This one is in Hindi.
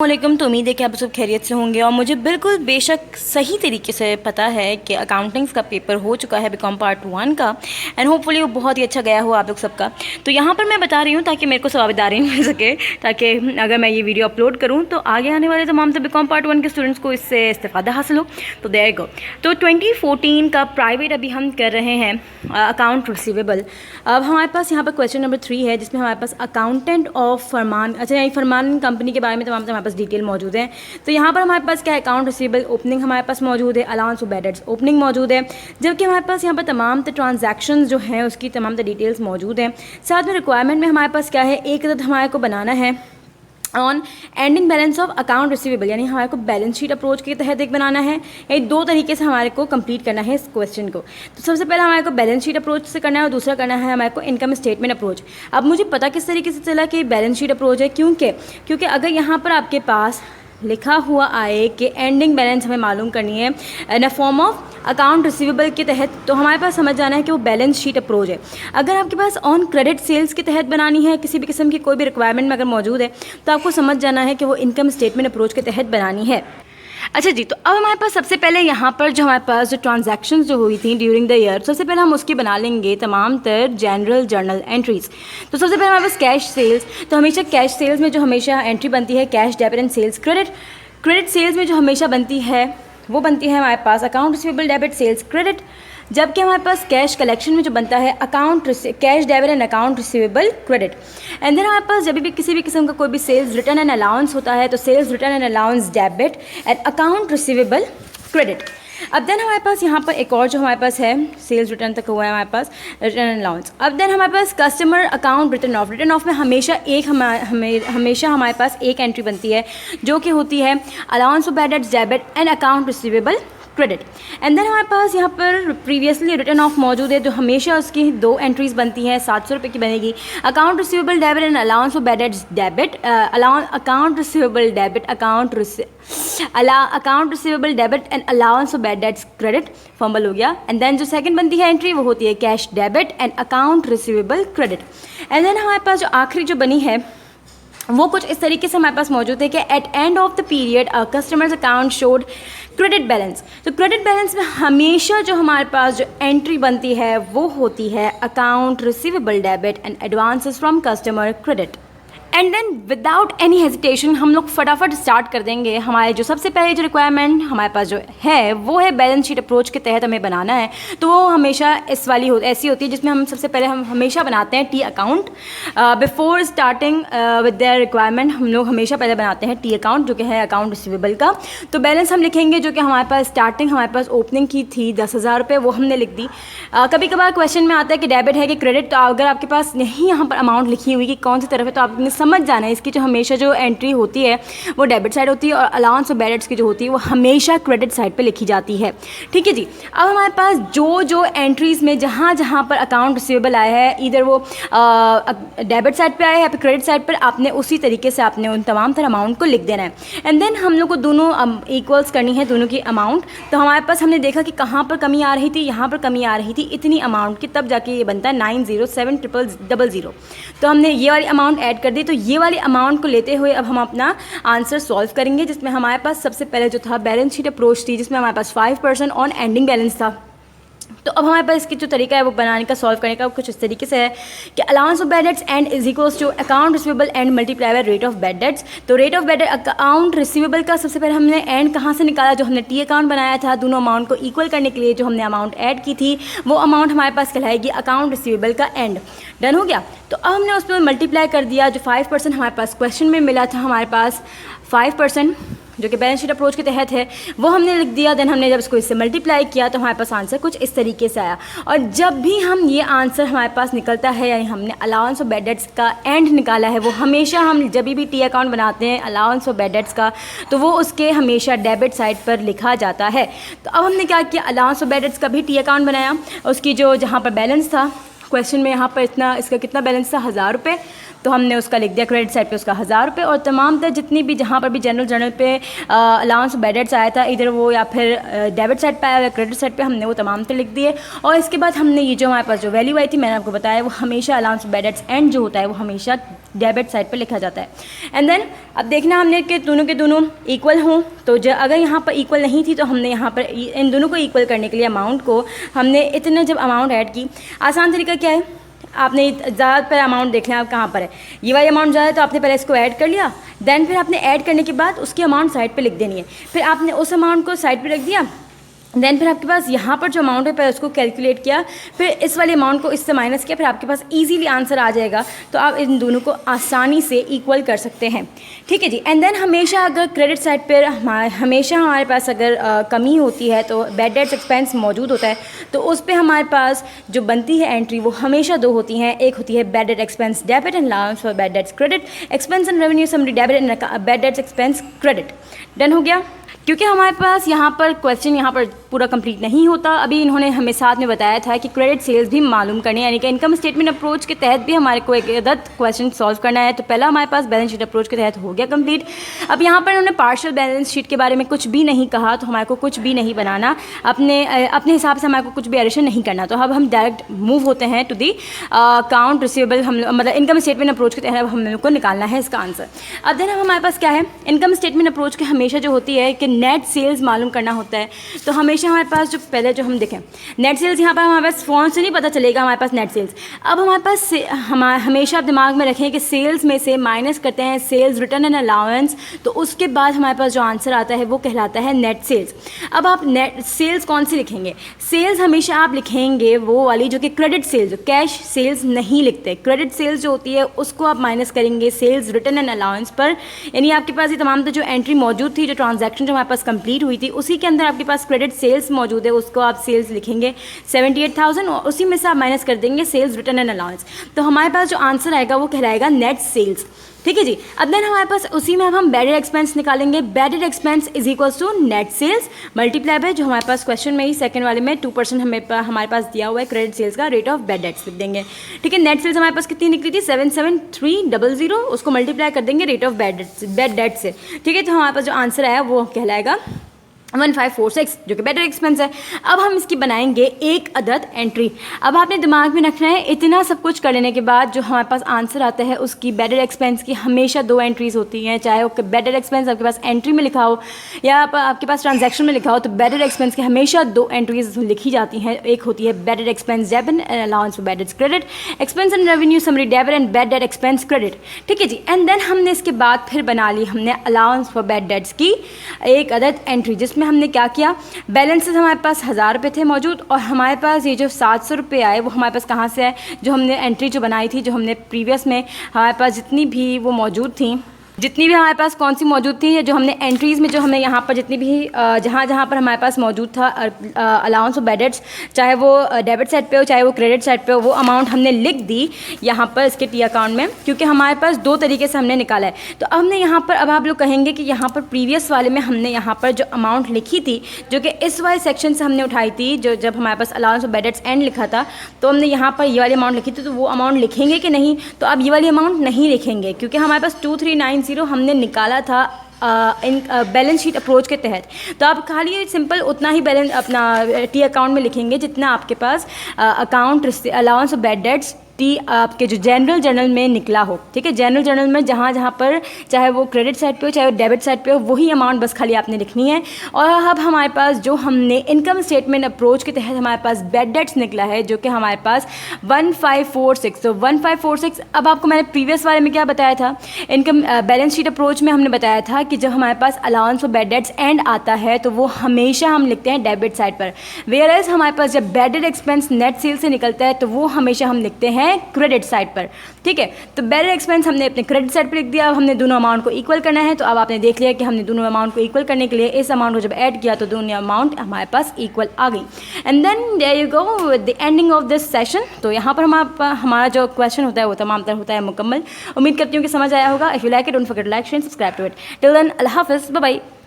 वालेकुम। तो उम्मीद है कि आप सब खैरियत से होंगे और मुझे बिल्कुल बेशक सही तरीके से पता है कि अकाउंटिंग्स का पेपर हो चुका है बीकॉम पार्ट 1 का एंड होपफुली वो बहुत ही अच्छा गया हो आप लोग सबका। तो यहाँ पर मैं बता रही हूँ ताकि मेरे को सवाबदारी मिल सके, ताकि अगर मैं ये वीडियो अपलोड करूँ तो आगे आने वाले तमाम से बीकॉम पार्ट 1 के स्टूडेंट्स को इससे इस्तेफादा हासिल हो। तो देयर गो। तो 2014 का प्राइवेट अभी हम कर रहे हैं अकाउंट रिसीवेबल। अब हमारे पास यहाँ पर क्वेश्चन नंबर 3 है जिसमें हमारे पास अकाउंटेंट ऑफ फरमान, अच्छा यहाँ फरमान कंपनी के बारे में तमाम हमारे पास डिटेल मौजूद है। तो यहाँ पर हमारे पास क्या है, अकाउंट रिसीवेबल ओपनिंग हमारे पास मौजूद है, allowance of bad dates opening मौजूद है, जबकि हमारे पास यहाँ पर तमाम ट्रांजैक्शंस जो हैं उसकी तमाम डिटेल्स मौजूद हैं। साथ में रिक्वायरमेंट में हमारे पास क्या है, एक अदद हमारे को बनाना है on ending balance of account receivable, यानी हमारे को बैलेंस शीट अप्रोच के तहत एक बनाना है। ये दो तरीके से हमारे को कंप्लीट करना है इस क्वेश्चन को। तो सबसे पहले हमारे को बैलेंस शीट अप्रोच से करना है और दूसरा करना है हमारे को इनकम स्टेटमेंट अप्रोच। अब मुझे पता किस तरीके से चला कि बैलेंस शीट अप्रोच है, क्योंकि अगर यहाँ पर आपके पास लिखा हुआ आए कि एंडिंग बैलेंस हमें मालूम करनी है in a form of account receivable के तहत, तो हमारे पास समझ जाना है कि वो बैलेंस शीट अप्रोच है। अगर आपके पास ऑन क्रेडिट सेल्स के तहत बनानी है, किसी भी किस्म की कोई भी रिक्वायरमेंट में अगर मौजूद है, तो आपको समझ जाना है कि वो इनकम स्टेटमेंट अप्रोच के तहत बनानी है। अच्छा जी, तो अब हमारे पास सबसे पहले यहाँ पर जो हमारे पास जो ट्रांजैक्शंस जो हुई थी ड्यूरिंग द ईयर, सबसे पहले हम उसकी बना लेंगे तमाम तर जनरल जर्नल एंट्रीज। तो सबसे पहले हमारे पास कैश सेल्स, तो हमेशा कैश सेल्स में जो हमेशा एंट्री बनती है cash debit and sales credit. Credit sales में जो हमेशा बनती है वो बनती है हमारे पास account receivable debit sales credit, जबकि हमारे पास कैश कलेक्शन में जो बनता है account cash debit and account receivable credit. And then हमारे पास जब भी किसी भी किस्म का कोई भी सेल्स रिटर्न एंड अलाउंस होता है तो sales return and allowance debit and account receivable credit. अब देन हमारे पास यहाँ पर एक और जो हमारे पास है सेल्स रिटर्न तक हुआ है हमारे पास रिटर्न एंड अलाउंस। अब देन हमारे पास कस्टमर अकाउंट रिटर्न ऑफ में हमेशा हमारे पास एक एंट्री बनती है जो कि होती है allowance of bad debts debit and account receivable credit. And then हमारे पास यहाँ पर प्रीवियसली रिटर्न ऑफ मौजूद है, जो हमेशा उसकी दो एंट्रीज बनती हैं, 700 रुपये की बनेगी। Account receivable debit and allowance of bad debts debit, account receivable debit account receivable debit and allowance of bad dates credit, fumble हो गया। एंड देन जो सेकंड बनती है एंट्री वो होती है cash debit and account receivable credit. And then हमारे पास जो आखिरी जो बनी है वो कुछ इस तरीके से हमारे पास मौजूद है कि at end of the period customers account showed credit balance. तो क्रेडिट बैलेंस में हमेशा जो हमारे पास जो एंट्री बनती है वो होती है account receivable debit and advances from customer credit. And then without any hesitation हम लोग फटाफट स्टार्ट कर देंगे। हमारे जो सबसे पहले जो रिक्वायरमेंट हमारे पास जो है वो है बैलेंस शीट अप्रोच के तहत हमें बनाना है। तो वो हमेशा इस वाली ऐसी होती है जिसमें हम सबसे पहले हम हमेशा बनाते हैं T account. Before starting with their requirement हम लोग हमेशा पहले बनाते हैं टी अकाउंट जो कि है अकाउंट रिसीवेबल का। तो बैलेंस हम लिखेंगे जो कि हमारे पास स्टार्टिंग हमारे पास ओपनिंग की थी 10,000 रुपये, वो हमने लिख दी। कभी कभार क्वेश्चन में आता है कि डेबिट है कि क्रेडिट, तो अगर आपके पास नहीं यहाँ पर अमाउंट लिखी हुई कि कौन सी तरफ है तो आपने समझ जाना है इसकी जो हमेशा जो एंट्री होती है वो डेबिट साइड होती है और अलाउंस ऑफ बैड डेट्स की जो होती है वो हमेशा क्रेडिट साइड पे लिखी जाती है। ठीक है जी। अब हमारे पास जो एंट्रीज में जहाँ पर अकाउंट रिसीवेबल आया है, इधर वो डेबिट साइड पे आया है या फिर क्रेडिट साइड पर, आपने उसी तरीके से आपने उन तमाम तरह अमाउंट को लिख देना है। एंड देन हम लोग को दोनों इक्वल्स करनी है दोनों की अमाउंट। तो हमारे पास हमने देखा कि कहाँ पर कमी आ रही थी, यहाँ पर कमी आ रही थी इतनी अमाउंट की, तब जाके ये बनता है 9070000। तो हमने ये वाली अमाउंट ऐड कर दी। तो ये वाली अमाउंट को लेते हुए अब हम अपना आंसर सॉल्व करेंगे, जिसमें हमारे पास सबसे पहले जो था बैलेंस शीट अप्रोच थी जिसमें हमारे पास 5% ऑन एंडिंग बैलेंस था। तो अब हमारे पास इसकी जो तरीका है वो बनाने का सॉल्व करने का कुछ इस तरीके से है कि allowance of bad debts end is equals to account receivable end multiply by rate of bad debts. तो rate of bad account receivable का सबसे पहले हमने एंड कहाँ से निकाला, जो हमने टी अकाउंट बनाया था दोनों अमाउंट को इक्वल करने के लिए जो हमने अमाउंट ऐड की थी वो अमाउंट हमारे पास कहलाएगी अकाउंट रिसीवेबल का एंड। डन हो गया। तो अब हमने उस पर मल्टीप्लाई कर दिया, जो 5% हमारे पास क्वेश्चन में मिला था, हमारे पास 5% जो कि बैलेंस शीट अप्रोच के तहत है वो हमने लिख दिया। देन हमने जब इसको इससे मल्टीप्लाई किया तो हमारे पास आंसर कुछ इस तरीके से आया। और जब भी हम ये आंसर हमारे पास निकलता है, यानी हमने अलाउंस ऑफ बैड डेट्स का एंड निकाला है, वो हमेशा हम जब भी टी अकाउंट बनाते हैं अलाउंस ऑफ बैड डेट्स का, तो वो उसके हमेशा डेबिट साइड पर लिखा जाता है। तो अब हमने क्या किया, अलाउंस ऑफ बैड डेट्स का भी टी अकाउंट बनाया। उसकी जो जहाँ पर बैलेंस था क्वेश्चन में, यहाँ पर इसका कितना बैलेंस था, 1000 रुपये, तो हमने उसका लिख दिया क्रेडिट साइड पे उसका 1000 रुपये। और तमाम तरह जितनी भी जहाँ पर भी जनरल जर्नल पे अलाउंस बैड डेट्स आया था, इधर वो या फिर डेबिट साइड पे आया या क्रेडिट साइड पे, हमने वो तमाम तरह लिख दिए। और इसके बाद हमने ये जो हमारे पास जो वैल्यू आई थी मैंने आपको बताया, वो हमेशा अलाउंस बैड डेट्स एंड जो होता है वो हमेशा डेबिट साइड पर लिखा जाता है। एंड देन अब देखना हमने कि दोनों के दोनों इक्वल हों, तो अगर यहाँ पर इक्वल नहीं थी तो हमने यहाँ पर इन दोनों को इक्वल करने के लिए अमाउंट को हमने इतना जब अमाउंट ऐड की, आसान तरीका क्या है, आपने ज़्यादातर अमाउंट देखना है आप कहाँ पर है, ये वाली अमाउंट ज़्यादा है तो आपने पहले इसको ऐड कर लिया, देन फिर आपने ऐड करने के बाद उसकी अमाउंट साइड पे लिख देनी है, फिर आपने उस अमाउंट को साइड पे रख दिया, देन फिर आपके पास यहाँ पर जो अमाउंट है पहले उसको कैलकुलेट किया, फिर इस वाले अमाउंट को इससे माइनस किया, फिर आपके पास इजीली आंसर आ जाएगा। तो आप इन दोनों को आसानी से इक्वल कर सकते हैं, ठीक है जी। एंड देन हमेशा अगर क्रेडिट साइड पर हमेशा हमारे पास अगर कमी होती है तो बैड डेट्स एक्सपेंस मौजूद होता है, तो उस पर हमारे पास जो बनती है एंट्री वो हमेशा दो होती हैं, एक होती है bad debt expense debit and allowance for bad dates credit, expense and revenue summary debit and bad debts expense credit. Done हो गया। क्योंकि हमारे पास यहाँ पर क्वेश्चन यहाँ पर पूरा कंप्लीट नहीं होता, अभी इन्होंने हमें साथ में बताया था कि क्रेडिट सेल्स भी मालूम करनी है, यानी कि इनकम स्टेटमेंट अप्रोच के तहत भी हमारे को एक अदद क्वेश्चन सॉल्व करना है। तो पहला हमारे पास बैलेंस शीट अप्रोच के तहत हो गया कंप्लीट। अब यहाँ पर इन्होंने पार्शियल बैलेंस शीट के बारे में कुछ भी नहीं कहा, तो हमारे को कुछ भी नहीं बनाना, अपने हिसाब से हमारे को कुछ भी एडिशन नहीं करना। तो अब हम डायरेक्ट मूव होते हैं टू दी अकाउंट रिसीवेबल, हम मतलब इनकम स्टेटमेंट अप्रोच के तहत हम लोग को निकालना है इसका आंसर। अब देन हमारे पास क्या है, इनकम स्टेटमेंट अप्रोच के हमेशा जो होती है कि नेट सेल्स मालूम करना होता है। तो हमेशा हमारे पास जो पहले जो हम देखें नेट सेल्स, यहाँ पर हमारे पास फ़ोन से नहीं पता चलेगा हमारे पास नेट सेल्स। अब हमारे पास हमेशा आप दिमाग में रखें कि सेल्स में से माइनस करते हैं सेल्स रिटर्न एंड अलाउंस, तो उसके बाद हमारे पास जो आंसर आता है वो कहलाता है नेट सेल्स। अब आप नेट सेल्स कौन सी लिखेंगे, सेल्स हमेशा आप लिखेंगे वो वाली जो कि क्रेडिट सेल्स, जो कैश सेल्स नहीं लिखते, क्रेडिट सेल्स जो होती है उसको आप माइनस करेंगे सेल्स रिटर्न एंड अलाउंस पर। यानी आपके पास ये तमाम जो एंट्री मौजूद थी, जो ट्रांजैक्शन जो हमारे पास कंप्लीट हुई थी, उसी के अंदर आपके पास क्रेडिट सेल्स मौजूद है, उसको आप सेल्स लिखेंगे 78,000 और उसी में से आप माइनस कर देंगे सेल्स रिटर्न एंड अलाउंस। तो हमारे पास जो आंसर आएगा वो कहलाएगा नेट सेल्स, ठीक है जी। अब देन हमारे पास उसी में अब हम बैडेड एक्सपेंस निकालेंगे, bad debt expense is equals to net sales multiply by जो हमारे पास क्वेश्चन में ही सेकंड वाले में 2% हमारे पास दिया हुआ है क्रेडिट सेल्स का रेट ऑफ बैड डेट्स लिख देंगे, ठीक है। नेट सेल्स हमारे पास कितनी निकली थी 77300, उसको मल्टीप्लाई कर देंगे रेट ऑफ बैड डेट्स से, ठीक है। तो हमारे पास जो आंसर आया वो कहलाएगा 1546 जो कि बेटर एक्सपेंस है। अब हम इसकी बनाएंगे एक अदद एंट्री। अब आपने दिमाग में रखना है इतना सब कुछ कर लेने के बाद जो हमारे पास आंसर आता है उसकी बेटर एक्सपेंस की हमेशा दो एंट्रीज होती हैं, चाहे वो बेटर एक्सपेंस आपके पास एंट्री में लिखा हो या आपके पास ट्रांजैक्शन में लिखा हो, तो बेटर एक्सपेंस की हमेशा दो एंट्रीज लिखी जाती हैं। एक होती है better expense debit and allowance for bad dates credit, expense and revenue summary debit and bad debt expense credit, ठीक है जी। एंड देन हमने इसके बाद फिर बना ली हमने अलाउंस फॉर बैड डेट्स की एक अदद एंट्री, जिसमें हमने क्या किया, बैलेंसेस हमारे पास 1000 रुपये थे मौजूद और हमारे पास ये जो 700 रुपये आए वो हमारे पास कहाँ से आए, जो हमने एंट्री जो बनाई थी, जो हमने प्रीवियस में हमारे पास जितनी भी वो मौजूद थी, जितनी भी हमारे पास कौन सी मौजूद थी, जो हमने एंट्रीज़ में जो हमने यहाँ पर जितनी भी जहाँ पर हमारे पास मौजूद था अलाउंस ऑफ बैड डेट्स, चाहे वो डेबिट साइड पे हो चाहे वो क्रेडिट साइड पे हो, वो अमाउंट हमने लिख दी यहाँ पर इसके टी अकाउंट में, क्योंकि हमारे पास दो तरीके से हमने निकाला है। तो अब हमने यहाँ पर, अब आप लोग कहेंगे कि यहाँ पर प्रीवियस वाले में हमने यहाँ पर जो अमाउंट लिखी थी, जो कि इस वाले सेक्शन से हमने उठाई थी, जो जब हमारे पास allowance of bad debts end लिखा था, तो हमने यहाँ पर ये वाली अमाउंट लिखी थी, तो वो अमाउंट लिखेंगे कि नहीं, तो अब ये वाली अमाउंट नहीं लिखेंगे, क्योंकि हमारे पास 2390 हमने निकाला था इन बैलेंस शीट अप्रोच के तहत। तो आप खाली सिंपल उतना ही बैलेंस अपना टी अकाउंट में लिखेंगे जितना आपके पास account allowance of bad debts T आपके जो जनरल जर्नल में निकला हो, ठीक है। जनरल जर्नल में जहाँ पर चाहे वो क्रेडिट साइड पे हो चाहे वो डेबिट साइड पे हो, वही अमाउंट बस खाली आपने लिखनी है। और अब हमारे पास जो हमने इनकम स्टेटमेंट अप्रोच के तहत हमारे पास बैड डेट्स निकला है, जो कि हमारे पास 1546, तो 1546। अब आपको मैंने प्रीवियस वाले में क्या बताया था, इनकम बैलेंस शीट अप्रोच में हमने बताया था कि जब हमारे पास allowance for bad debts end आता है तो वो हमेशा हम लिखते हैं डेबिट साइड पर, वेयर एज हमारे पास जब bad debt expense net sale से निकलता है तो वो हमेशा हम लिखते हैं क्रेडिट साइड पर, ठीक है। तो बैड डेट एक्सपेंस हमने अपने क्रेडिट साइड पर लिख दिया। अब हमने दोनों अमाउंट को इक्वल करना है, तो अब आपने देख लिया कि हमने दोनों अमाउंट को इक्वल करने के लिए इस अमाउंट को जब ऐड किया तो दोनों अमाउंट हमारे पास इक्वल आ गई। And then there you go the ending of this session. तो यहाँ पर हमारा जो क्वेश्चन होता है वो तमाम तरह होता है मुकम्मल। उम्मीद करती हूँ कि समझ आया होगा। If you like it don't forget like share subscribe to it. Till then अल्लाह हाफिज़, बाय बाय।